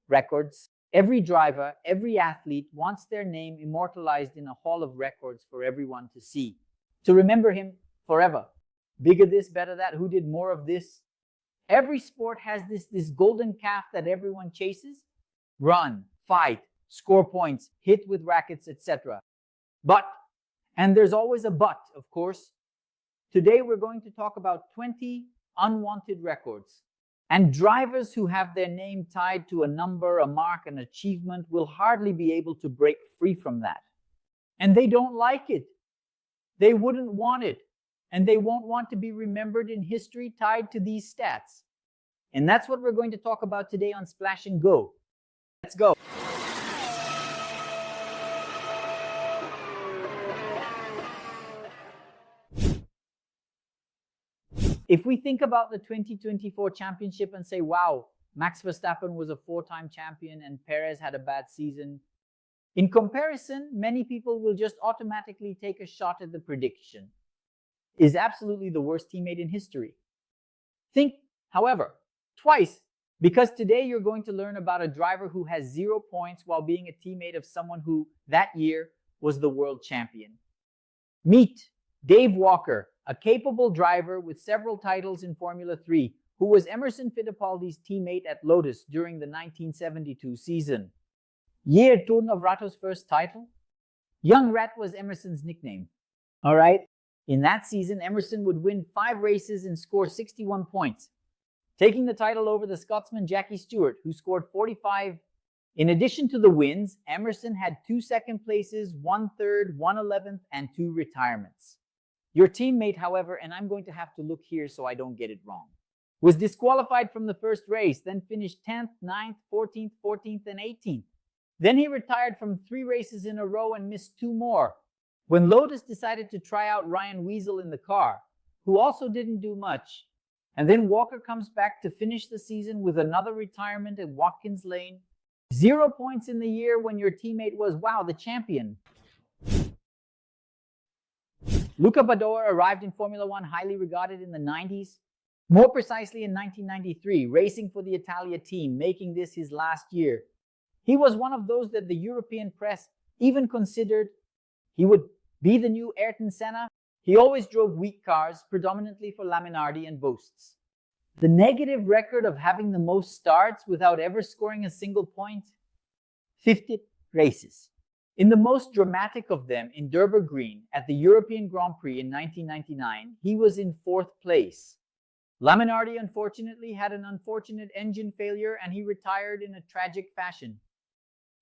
records. Every driver, every athlete wants their name immortalized in a hall of records for everyone to see, to remember him forever. Bigger this, better that, who did more of this? Every sport has this golden calf that everyone chases. Run, fight, score points, hit with rackets, etc. But, and there's always a but, of course. Today we're going to talk about 20 unwanted records. And drivers who have their name tied to a number, a mark, an achievement will hardly be able to break free from that. And they don't like it. They wouldn't want it. And they won't want to be remembered in history tied to these stats. And that's what we're going to talk about today on Splash and Go. Let's go. If we think about the 2024 championship and say, wow, Max Verstappen was a 4-time champion and Perez had a bad season, in comparison, many people will just automatically take a shot at the prediction. Is absolutely the worst teammate in history. Think, however, twice, because today you're going to learn about a driver who has 0 points while being a teammate of someone who, that year, was the world champion. Meet Dave Walker, a capable driver with several titles in Formula 3, who was Emerson Fittipaldi's teammate at Lotus during the 1972 season. Year Turn of Rato's first title? Young Rat was Emerson's nickname. All right? In that season, Emerson would win 5 races and score 61 points, taking the title over the Scotsman Jackie Stewart, who scored 45. In addition to the wins, Emerson had 2 second places, 1 third, 1 11th, and 2 retirements. Your teammate, however, and I'm going to have to look here so I don't get it wrong, was disqualified from the first race, then finished 10th, 9th, 14th, 14th, and 18th. Then he retired from 3 races in a row and missed 2 more. When Lotus decided to try out Ryan Weasel in the car, who also didn't do much, and then Walker comes back to finish the season with another retirement at Watkins Lane. 0 points in the year when your teammate was, wow, the champion. Luca Badoer arrived in Formula One highly regarded in the 90s, more precisely in 1993, racing for the Italia team, making this his last year. He was one of those that the European press even considered he would be the new Ayrton Senna. He always drove weak cars, predominantly for Minardi, and boasts the negative record of having the most starts without ever scoring a single point. 50 races. In the most dramatic of them, in Nurburgring at the European Grand Prix in 1999, he was in 4th place. Minardi unfortunately had an unfortunate engine failure and he retired in a tragic fashion,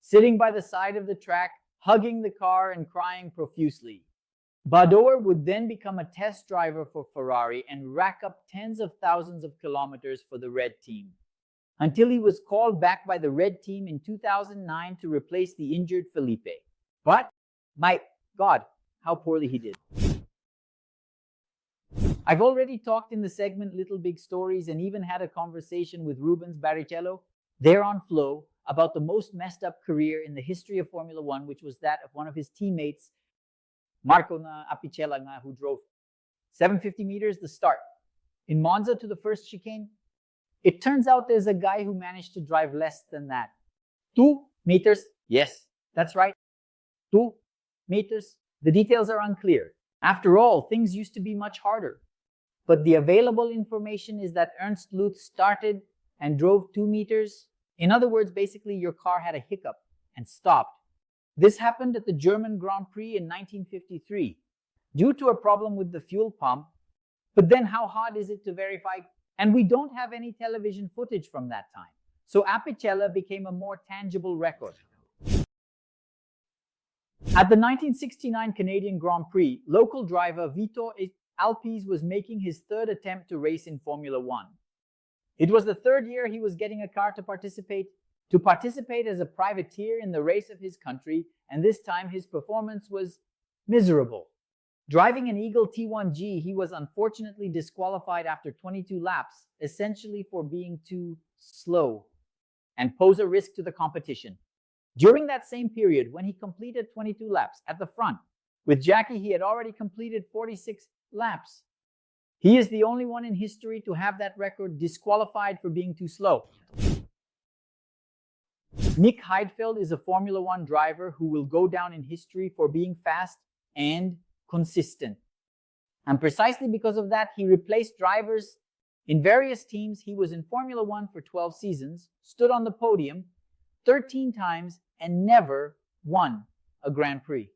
sitting by the side of the track, hugging the car and crying profusely. Badoer would then become a test driver for Ferrari and rack up tens of thousands of kilometers for the Red Team, until he was called back by the Red Team in 2009 to replace the injured Felipe. But, my God, how poorly he did. I've already talked in the segment Little Big Stories and even had a conversation with Rubens Barrichello, there on Flow, about the most messed up career in the history of Formula One, which was that of one of his teammates, Marco Apicella, who drove 750 meters, the start, in Monza to the first chicane. It turns out there's a guy who managed to drive less than that. 2 meters, yes, that's right, 2 meters. The details are unclear. After all, things used to be much harder. But the available information is that Ernst Loof started and drove 2 meters. In other words, basically your car had a hiccup and stopped. This happened at the German Grand Prix in 1953 due to a problem with the fuel pump. But then how hard is it to verify? And we don't have any television footage from that time. So Apicella became a more tangible record. At the 1969 Canadian Grand Prix, local driver Vito Alpes was making his 3rd attempt to race in Formula One. It was the 3rd year he was getting a car to participate as a privateer in the race of his country, and this time his performance was miserable. Driving an Eagle T1G, he was unfortunately disqualified after 22 laps, essentially for being too slow and pose a risk to the competition. During that same period, when he completed 22 laps at the front, with Jackie he had already completed 46 laps. He is the only one in history to have that record disqualified for being too slow. Nick Heidfeld is a Formula One driver who will go down in history for being fast and consistent. And precisely because of that, he replaced drivers in various teams. He was in Formula One for 12 seasons, stood on the podium 13 times, and never won a Grand Prix.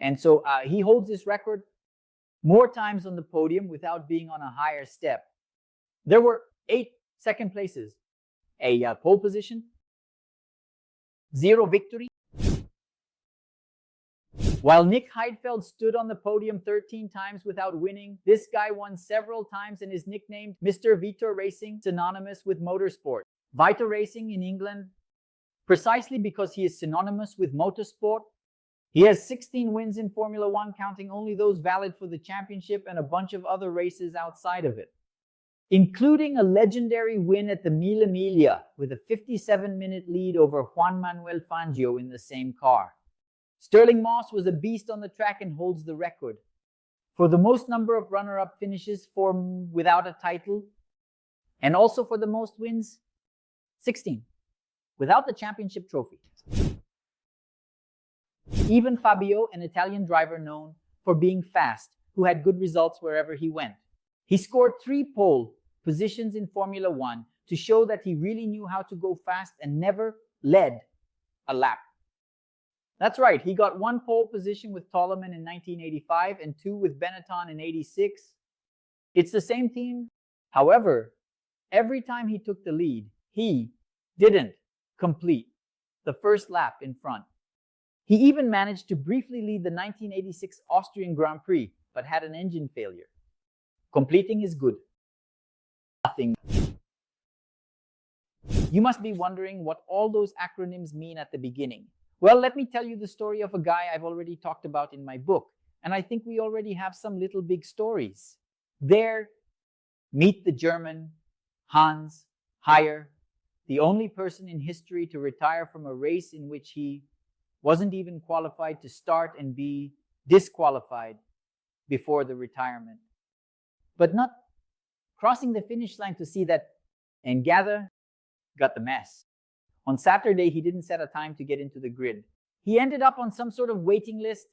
And so he holds this record more times on the podium without being on a higher step. There were 8 second places, a pole position, 0 victory. While Nick Heidfeld stood on the podium 13 times without winning, this guy won several times and is nicknamed Mr. Vitor Racing, synonymous with motorsport. Vitor Racing in England, precisely because he is synonymous with motorsport. He has 16 wins in Formula One, counting only those valid for the championship and a bunch of other races outside of it, including a legendary win at the Mille Miglia with a 57-minute lead over Juan Manuel Fangio in the same car. Stirling Moss was a beast on the track and holds the record for the most number of runner-up finishes without a title, and also for the most wins, 16, without the championship trophy. Even Fabio, an Italian driver known for being fast, who had good results wherever he went. He scored 3 pole positions in Formula One to show that he really knew how to go fast and never led a lap. That's right, he got 1 pole position with Toleman in 1985 and 2 with Benetton in 86. It's the same team. However, every time he took the lead, he didn't complete the first lap in front. He even managed to briefly lead the 1986 Austrian Grand Prix, but had an engine failure. Completing is good. Nothing. You must be wondering what all those acronyms mean at the beginning. Well, let me tell you the story of a guy I've already talked about in my book, and I think we already have some little big stories. There, meet the German Hans Heyer, the only person in history to retire from a race in which he wasn't even qualified to start and be disqualified before the retirement. But not crossing the finish line to see that Engada got the mess. On Saturday, he didn't set a time to get into the grid. He ended up on some sort of waiting list,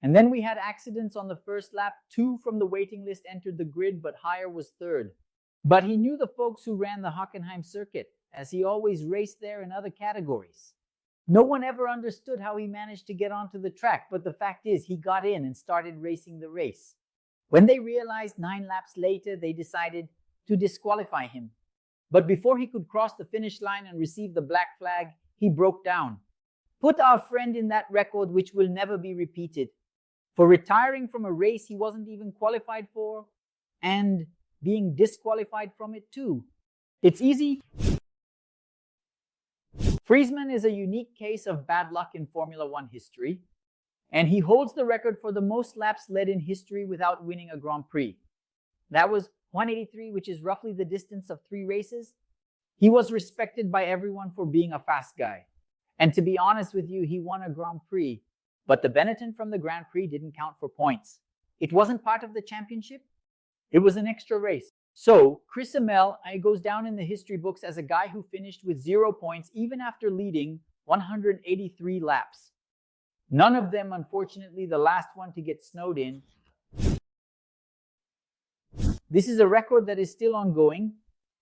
and then we had accidents on the first lap. 2 from the waiting list entered the grid, but Heyer was 3rd. But he knew the folks who ran the Hockenheim circuit, as he always raced there in other categories. No one ever understood how he managed to get onto the track, but the fact is he got in and started racing the race. When they realized 9 laps later, they decided to disqualify him. But before he could cross the finish line and receive the black flag, he broke down. Put our friend in that record which will never be repeated, for retiring from a race he wasn't even qualified for and being disqualified from it too. It's easy. Friesman is a unique case of bad luck in Formula One history, and he holds the record for the most laps led in history without winning a Grand Prix. That was 183, which is roughly the distance of 3 races. He was respected by everyone for being a fast guy. And to be honest with you, he won a Grand Prix, but the Benetton from the Grand Prix didn't count for points. It wasn't part of the championship. It was an extra race. So Chris Amell goes down in the history books as a guy who finished with 0 points even after leading 183 laps. None of them, unfortunately, the last one to get snowed in. This is a record that is still ongoing,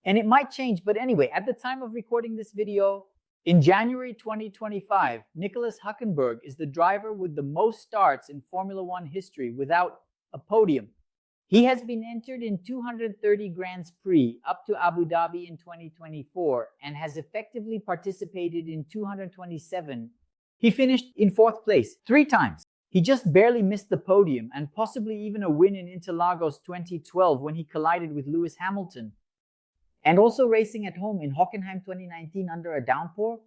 and it might change, but anyway, at the time of recording this video, in January 2025, Nicolas Hulkenberg is the driver with the most starts in Formula One history without a podium. He has been entered in 230 Grands Prix up to Abu Dhabi in 2024 and has effectively participated in 227. He finished in 4th place 3 times. He just barely missed the podium and possibly even a win in Interlagos 2012 when he collided with Lewis Hamilton. And also racing at home in Hockenheim 2019 under a downpour.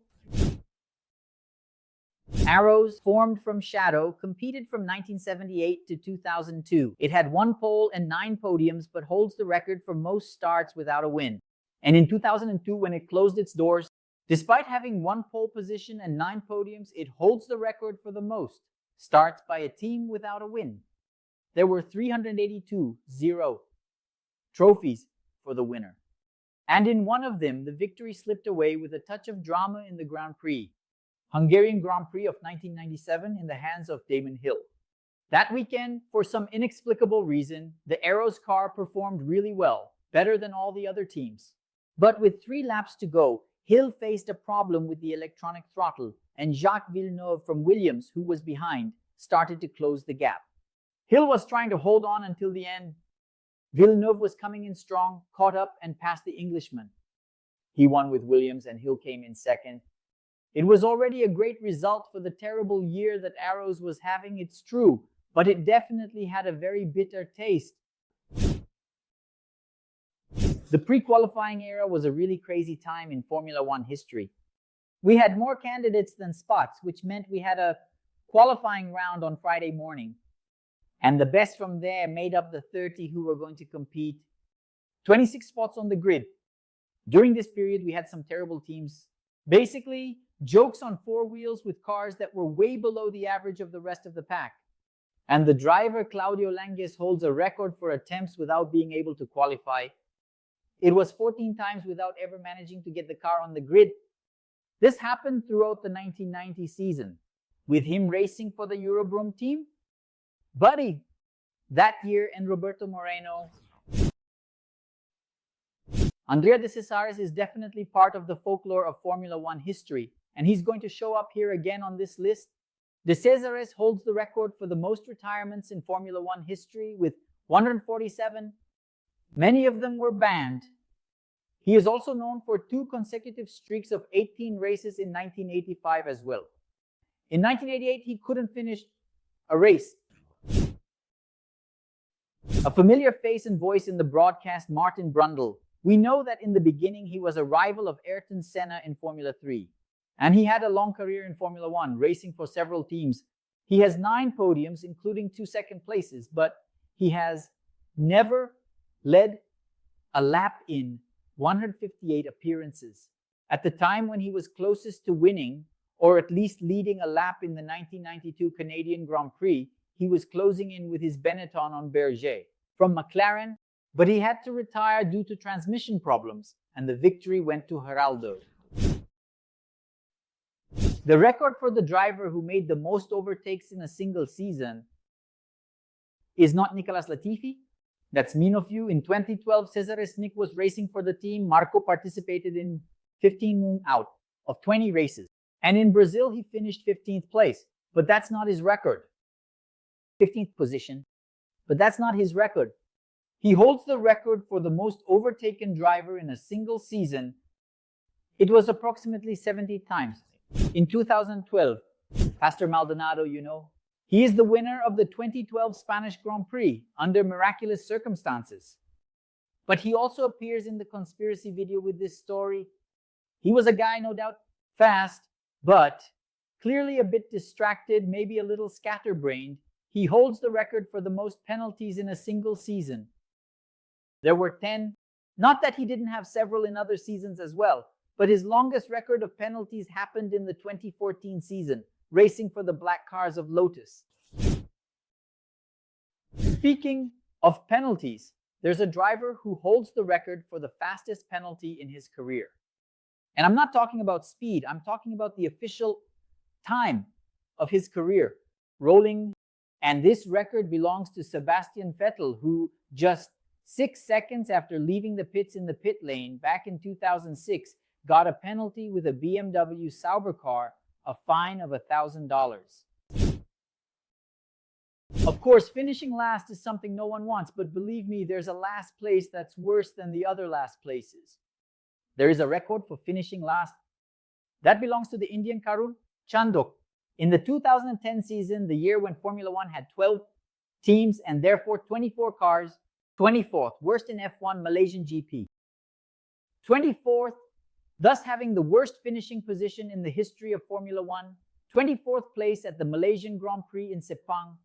Arrows, formed from shadow, competed from 1978 to 2002. It had 1 pole and 9 podiums, but holds the record for most starts without a win. And in 2002, when it closed its doors, despite having 1 pole position and 9 podiums, it holds the record for the most starts by a team without a win. There were 382 trophies for the winner. And in one of them, the victory slipped away with a touch of drama in the Grand Prix, Hungarian Grand Prix of 1997, in the hands of Damon Hill. That weekend, for some inexplicable reason, the Arrows car performed really well, better than all the other teams. But with 3 laps to go, Hill faced a problem with the electronic throttle, and Jacques Villeneuve from Williams, who was behind, started to close the gap. Hill was trying to hold on until the end. Villeneuve was coming in strong, caught up, and passed the Englishman. He won with Williams, and Hill came in second. It was already a great result for the terrible year that Arrows was having, it's true, but it definitely had a very bitter taste. The pre-qualifying era was a really crazy time in Formula One history. We had more candidates than spots, which meant we had a qualifying round on Friday morning. And the best from there made up the 30 who were going to compete. 26 spots on the grid. During this period, we had some terrible teams. Basically, jokes on 4 wheels with cars that were way below the average of the rest of the pack. And the driver, Claudio Langes, holds a record for attempts without being able to qualify. It was 14 times without ever managing to get the car on the grid. This happened throughout the 1990 season, with him racing for the Eurobroom team. Buddy, that year, and Roberto Moreno. Andrea De Cesaris is definitely part of the folklore of Formula One history, and he's going to show up here again on this list. De Cesaris holds the record for the most retirements in Formula One history with 147. Many of them were banned. He is also known for 2 consecutive streaks of 18 races in 1985 as well. In 1988, he couldn't finish a race. A familiar face and voice in the broadcast, Martin Brundle. We know that in the beginning he was a rival of Ayrton Senna in Formula 3. And he had a long career in Formula 1, racing for several teams. He has 9 podiums, including 2 second places, but he has never led a lap in 158 appearances. At the time when he was closest to winning, or at least leading a lap in the 1992 Canadian Grand Prix, he was closing in with his Benetton on Berger from McLaren, but he had to retire due to transmission problems, and the victory went to Geraldo. The record for the driver who made the most overtakes in a single season is not Nicolas Latifi. That's mean of you. In 2012, Cesaris Nick was racing for the team. Marco participated in 15 out of 20 races. And in Brazil, he finished 15th place. But that's not his record. 15th position. But that's not his record. He holds the record for the most overtaken driver in a single season. It was approximately 70 times. In 2012, Pastor Maldonado, you know, he is the winner of the 2012 Spanish Grand Prix under miraculous circumstances. But he also appears in the conspiracy video with this story. He was a guy, no doubt, fast, but clearly a bit distracted, maybe a little scatterbrained. He holds the record for the most penalties in a single season. There were 10. Not that he didn't have several in other seasons as well, but his longest record of penalties happened in the 2014 season, racing for the black cars of Lotus. Speaking of penalties, there's a driver who holds the record for the fastest penalty in his career. And I'm not talking about speed, I'm talking about the official time of his career, rolling. And this record belongs to Sebastian Vettel, who just 6 seconds after leaving the pits in the pit lane back in 2006, got a penalty with a BMW Sauber car, a fine of $1,000. Of course, finishing last is something no one wants, but believe me, there's a last place that's worse than the other last places. There is a record for finishing last. That belongs to the Indian Karun Chandhok. In the 2010 season, the year when Formula One had 12 teams and therefore 24 cars, 24th, worst in F1 Malaysian GP. 24th, thus having the worst finishing position in the history of Formula One. 24th place at the Malaysian Grand Prix in Sepang.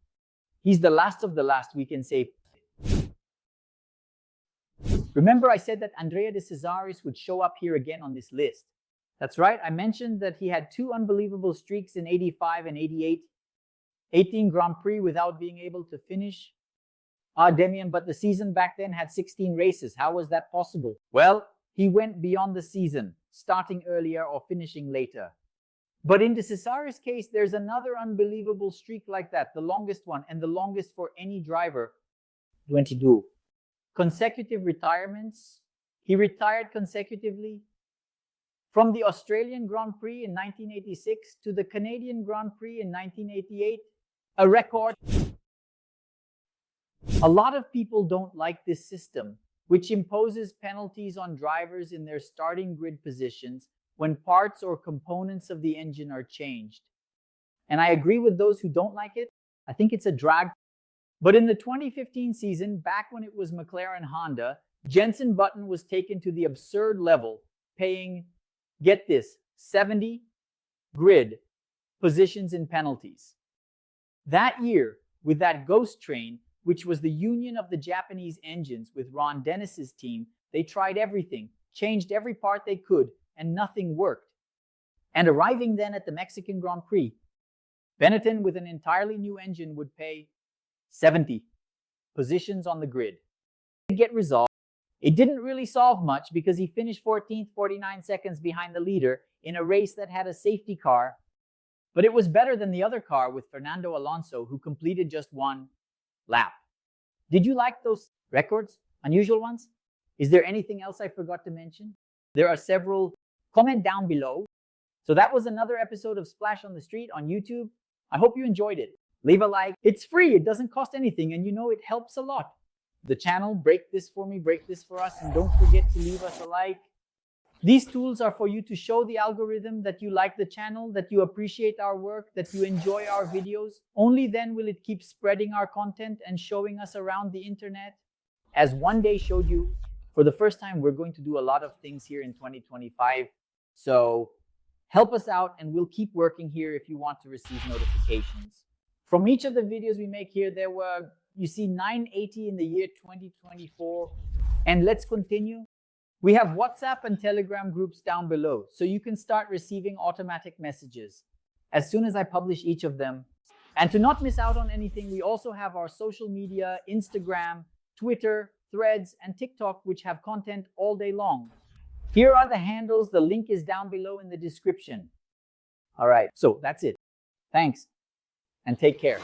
He's the last of the last, we can say. Remember I said that Andrea De Cesaris would show up here again on this list. That's right, I mentioned that he had 2 unbelievable streaks in 85 and 88. 18 Grand Prix without being able to finish. Demian, but the season back then had 16 races. How was that possible? Well, he went beyond the season, starting earlier or finishing later. But in De Cesaris' case, there's another unbelievable streak like that, the longest one and the longest for any driver. 22. Consecutive retirements. He retired consecutively from the Australian Grand Prix in 1986 to the Canadian Grand Prix in 1988. A record. A lot of people don't like this system, which imposes penalties on drivers in their starting grid positions when parts or components of the engine are changed. And I agree with those who don't like it. I think it's a drag. But in the 2015 season, back when it was McLaren Honda, Jenson Button was taken to the absurd level, paying, get this, 70 grid positions in penalties. That year, with that ghost train, which was the union of the Japanese engines with Ron Dennis's team, they tried everything, changed every part they could, and nothing worked. And arriving then at the Mexican Grand Prix, Benetton with an entirely new engine would pay 70 positions on the grid. To get resolved, it didn't really solve much because he finished 14th, 49 seconds behind the leader in a race that had a safety car, but it was better than the other car with Fernando Alonso, who completed just one lap. Did you like those records? Unusual ones? Is there anything else I forgot to mention? There are several. Comment down below. So that was another episode of Splash on the Street on YouTube. I hope you enjoyed it. Leave a like. It's free. It doesn't cost anything. And you know it helps a lot. The channel, break this for me, break this for us. And don't forget to leave us a like. These tools are for you to show the algorithm that you like the channel, that you appreciate our work, that you enjoy our videos. Only then will it keep spreading our content and showing us around the internet. As one day showed you, for the first time, we're going to do a lot of things here in 2025. So help us out and we'll keep working here if you want to receive notifications. From each of the videos we make here, there were, you see, 980 in the year 2024. And let's continue. We have WhatsApp and Telegram groups down below, so you can start receiving automatic messages as soon as I publish each of them. And to not miss out on anything, we also have our social media, Instagram, Twitter, Threads, and TikTok, which have content all day long. Here are the handles. The link is down below in the description. All right, so that's it. Thanks, and take care.